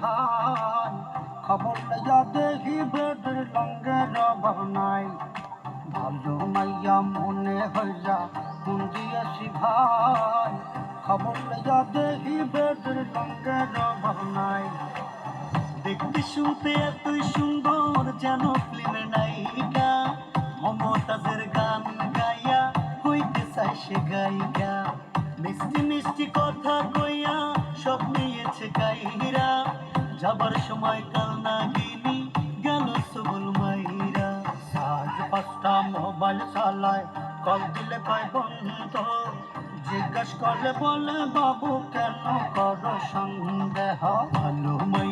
ভাই, খবর লইয়া দেখি বেডের লঙ্গের অভাব নাই। ভালো মাইয়া মনে হইয়া মন দিয়েছি ভাই, খবর লইয়া দেখি বেডের লঙ্গের অভাব নাই। দেখতে শুনতে এতই সুন্দর যেন ফিল্মের নায়িকা, মমতাজের গান গাইয়া হইতে চায় সে গায়িকা। মিষ্টি মিষ্টি কথা কইয়া সব নিয়েছে কাইরা, যাবার সময় কাল নাগিনী গেল সবল মাইরা। আজ 5টা মোবাইল চালায়, কল দিলে কয় বন্ধ, জিজ্ঞাস করলে বলে বাবু কেন করো সন্দেহ। ভালো